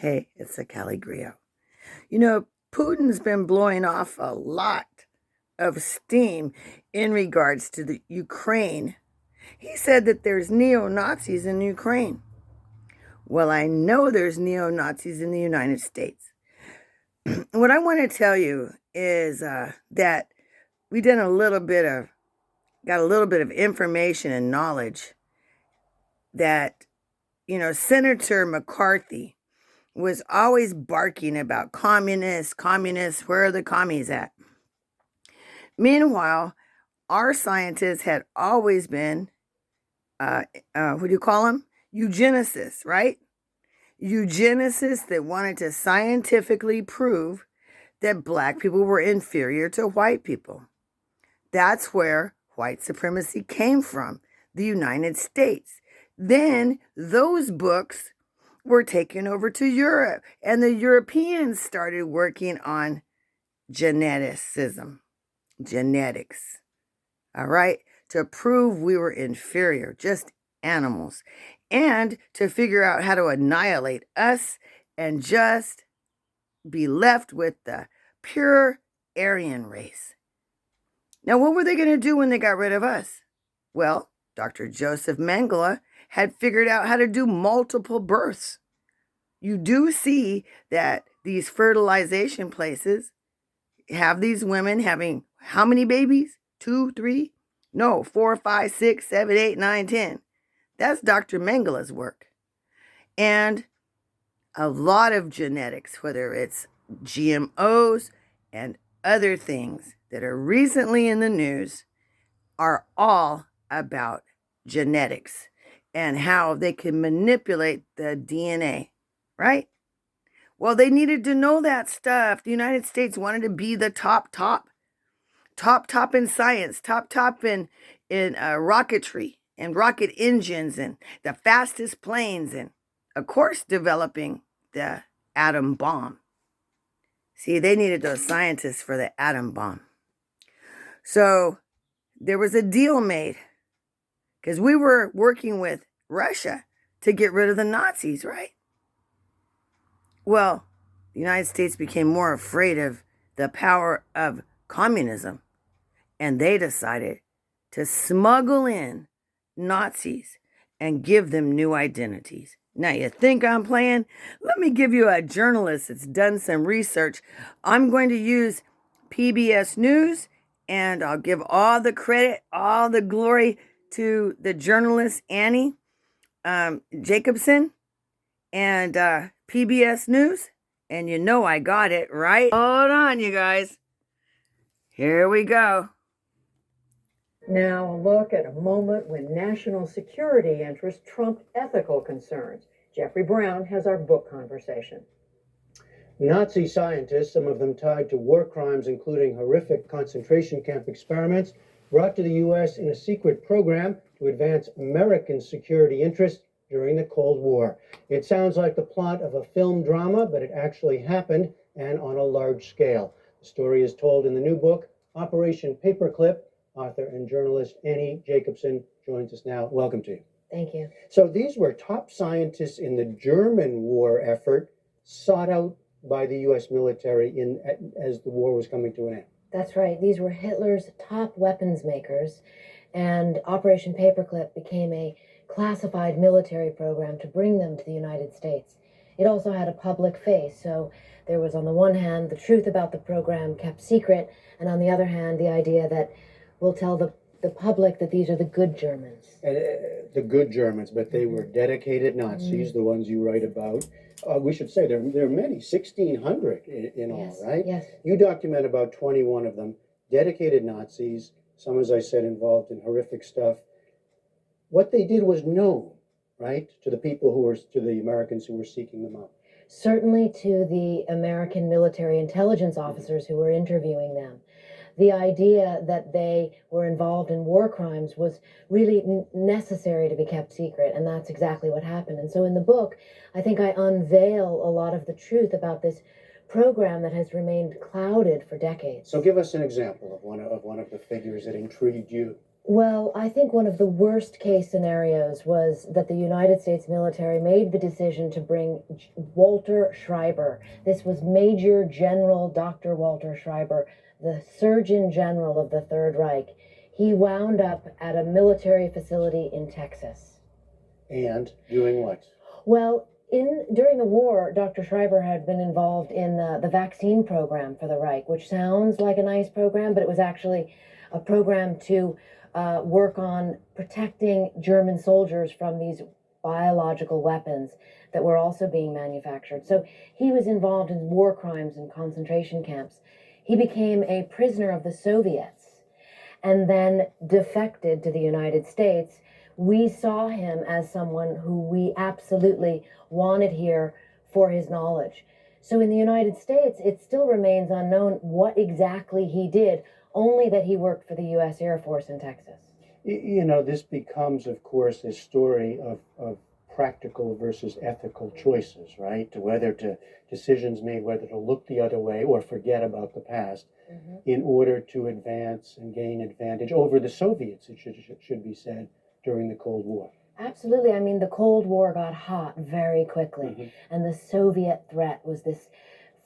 Hey, it's a CaliGriot. You know, Putin's been blowing off a lot of steam in regards to the Ukraine. He said that there's neo-Nazis in Ukraine. Well, I know there's neo-Nazis in the United States. What I want to tell you is that we got a little bit of information and knowledge that, Senator McCarthy was always barking about communists, where are the commies at? Meanwhile, our scientists had always been, what do you call them? Eugenicists, right? Eugenicists that wanted to scientifically prove that black people were inferior to white people. That's where white supremacy came from, the United States. Then those books were taken over to Europe, and the Europeans started working on genetics, all right, to prove we were inferior, just animals, and to figure out how to annihilate us and just be left with the pure Aryan race. Now, what were they going to do when they got rid of us? Well, Dr. Joseph Mengele had figured out how to do multiple births. You do see that these fertilization places have these women having how many babies? 2, 3? No, 4, 5, 6, 7, 8, 9, 10. That's Dr. Mengele's work. And a lot of genetics, whether it's GMOs and other things that are recently in the news, are all about genetics and how they can manipulate the DNA, right? Well, they needed to know that stuff. The United States wanted to be the top in science, top in rocketry and rocket engines and the fastest planes and, of course, developing the atom bomb. See, they needed those scientists for the atom bomb. So there was a deal made because we were working with Russia to get rid of the Nazis, right? Well, the United States became more afraid of the power of communism, and they decided to smuggle in Nazis and give them new identities. Now, you think I'm playing? Let me give you a journalist that's done some research. I'm going to use PBS News, and I'll give all the credit, all the glory to the journalist Anne Jacobsen and PBS News. And you know I got it, right? Hold on, you guys. Here we go. Now a look at a moment when national security interests trumped ethical concerns. Jeffrey Brown has our book conversation. Nazi scientists, some of them tied to war crimes including horrific concentration camp experiments, brought to the U.S. in a secret program to advance American security interests during the Cold War. It sounds like the plot of a film drama, but it actually happened, and on a large scale. The story is told in the new book, Operation Paperclip. Author and journalist Anne Jacobsen joins us now. Welcome to you. Thank you. So these were top scientists in the German war effort, sought out by the U.S. military as the war was coming to an end. That's right. These were Hitler's top weapons makers, and Operation Paperclip became a classified military program to bring them to the United States. It also had a public face, so there was, on the one hand, the truth about the program kept secret, and on the other hand, the idea that we'll tell the public that these are the good Germans. The good Germans, but they were dedicated Nazis, the ones you write about. We should say there are many, 1,600 in all, right? Yes. You document about 21 of them, dedicated Nazis, some, as I said, involved in horrific stuff. What they did was known, right, to the Americans who were seeking them out. Certainly to the American military intelligence officers who were interviewing them. The idea that they were involved in war crimes was really necessary to be kept secret, and that's exactly what happened. And so in the book, I think I unveil a lot of the truth about this program that has remained clouded for decades. So give us an example of one of the figures that intrigued you. Well, I think one of the worst case scenarios was that the United States military made the decision to bring Walter Schreiber. This was Major General Dr. Walter Schreiber, the Surgeon General of the Third Reich. He wound up at a military facility in Texas. And doing what? Well, during the war, Dr. Schreiber had been involved in the vaccine program for the Reich, which sounds like a nice program, but it was actually a program to work on protecting German soldiers from these biological weapons that were also being manufactured. So he was involved in war crimes and concentration camps. He became a prisoner of the Soviets and then defected to the United States. We saw him as someone who we absolutely wanted here for his knowledge. So in the United States, it still remains unknown what exactly he did, only that he worked for the U.S. Air Force in Texas. You know, this becomes, of course, a story of practical versus ethical choices, right? Decisions made whether to look the other way or forget about the past in order to advance and gain advantage over the Soviets, it should be said, during the Cold War. Absolutely. I mean, the Cold War got hot very quickly, and the Soviet threat was this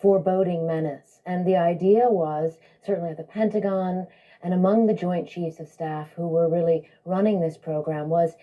foreboding menace. And the idea was, certainly at the Pentagon and among the Joint Chiefs of Staff who were really running this program, was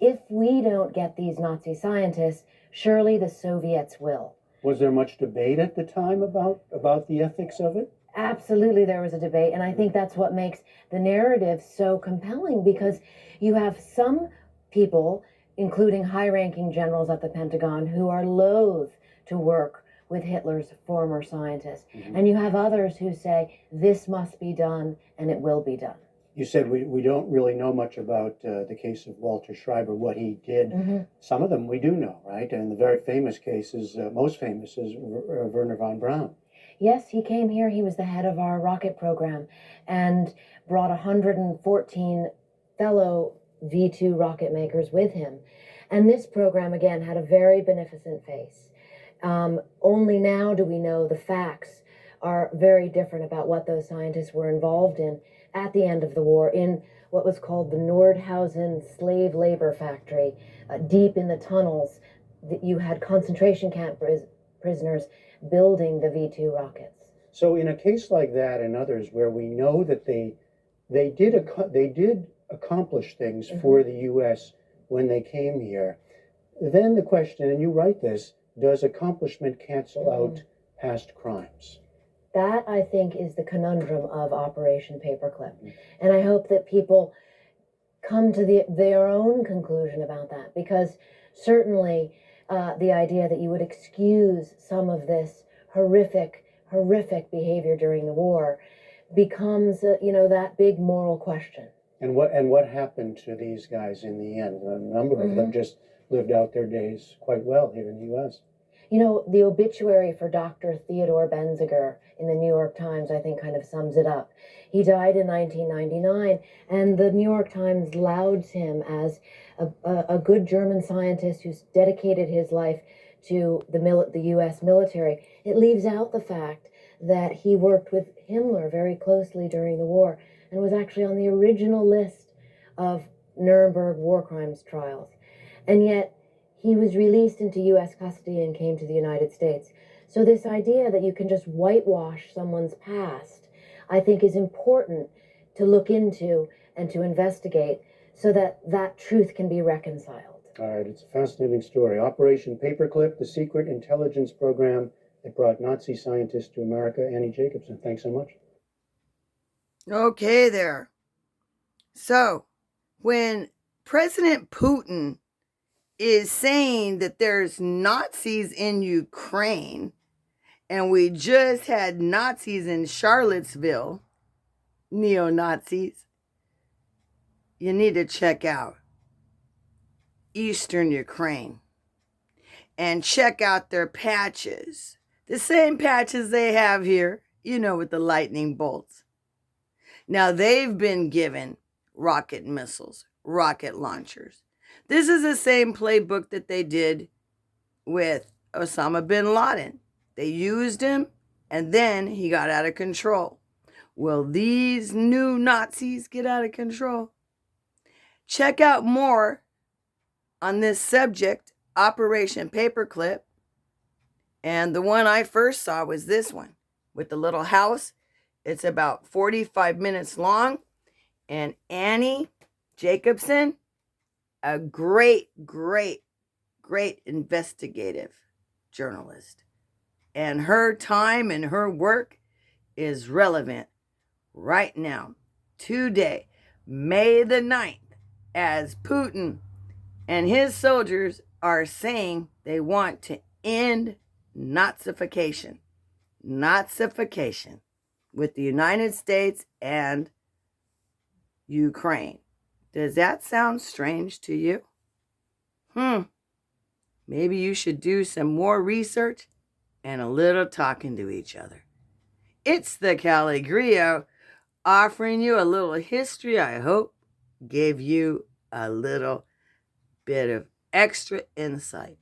if we don't get these Nazi scientists, surely the Soviets will. Was there much debate at the time about the ethics of it? Absolutely, there was a debate, and I think that's what makes the narrative so compelling, because you have some people, including high-ranking generals at the Pentagon, who are loath to work with Hitler's former scientists. And you have others who say, this must be done, and it will be done. You said we don't really know much about the case of Walter Schreiber, what he did. Some of them we do know, right? And the very famous cases, most famous, is Wernher von Braun. Yes, he came here. He was the head of our rocket program and brought 114 fellow V2 rocket makers with him. And this program, again, had a very beneficent face. Only now do we know the facts are very different about what those scientists were involved in at the end of the war in what was called the Nordhausen slave labor factory. Deep in the tunnels, you had concentration camp prisoners building the V2 rockets. So in a case like that and others where we know that they did accomplish things for the U.S. when they came here, then the question, and you write this, does accomplishment cancel out past crimes? That, I think, is the conundrum of Operation Paperclip. And I hope that people come to their own conclusion about that, because certainly the idea that you would excuse some of this horrific behavior during the war becomes, that big moral question. And what happened to these guys in the end? A number of them just lived out their days quite well here in the U.S. You know, the obituary for Dr. Theodore Benziger in the New York Times, I think, kind of sums it up. He died in 1999, and the New York Times lauds him as a good German scientist who's dedicated his life to the U.S. military. It leaves out the fact that he worked with Himmler very closely during the war and was actually on the original list of Nuremberg war crimes trials. And yet, he was released into U.S. custody and came to the United States. So this idea that you can just whitewash someone's past, I think, is important to look into and to investigate so that that truth can be reconciled. All right, it's a fascinating story. Operation Paperclip, the secret intelligence program that brought Nazi scientists to America. Annie Jacobsen, thanks so much. Okay there. So, when President Putin is saying that there's Nazis in Ukraine, and we just had Nazis in Charlottesville, neo-Nazis, you need to check out Eastern Ukraine and check out their patches. The same patches they have here, with the lightning bolts. Now, they've been given rocket missiles, rocket launchers. This is the same playbook that they did with Osama bin Laden. They used him, and then he got out of control. Will these new Nazis get out of control? Check out more on this subject, Operation Paperclip. And the one I first saw was this one with the little house. It's about 45 minutes long. And Annie Jacobsen, a great investigative journalist. And her time and her work is relevant right now, today, May the 9th, as Putin and his soldiers are saying they want to end Nazification with the United States and Ukraine. Does that sound strange to you? Maybe you should do some more research and a little talking to each other. It's the CaliGriot offering you a little history. I hope gave you a little bit of extra insight.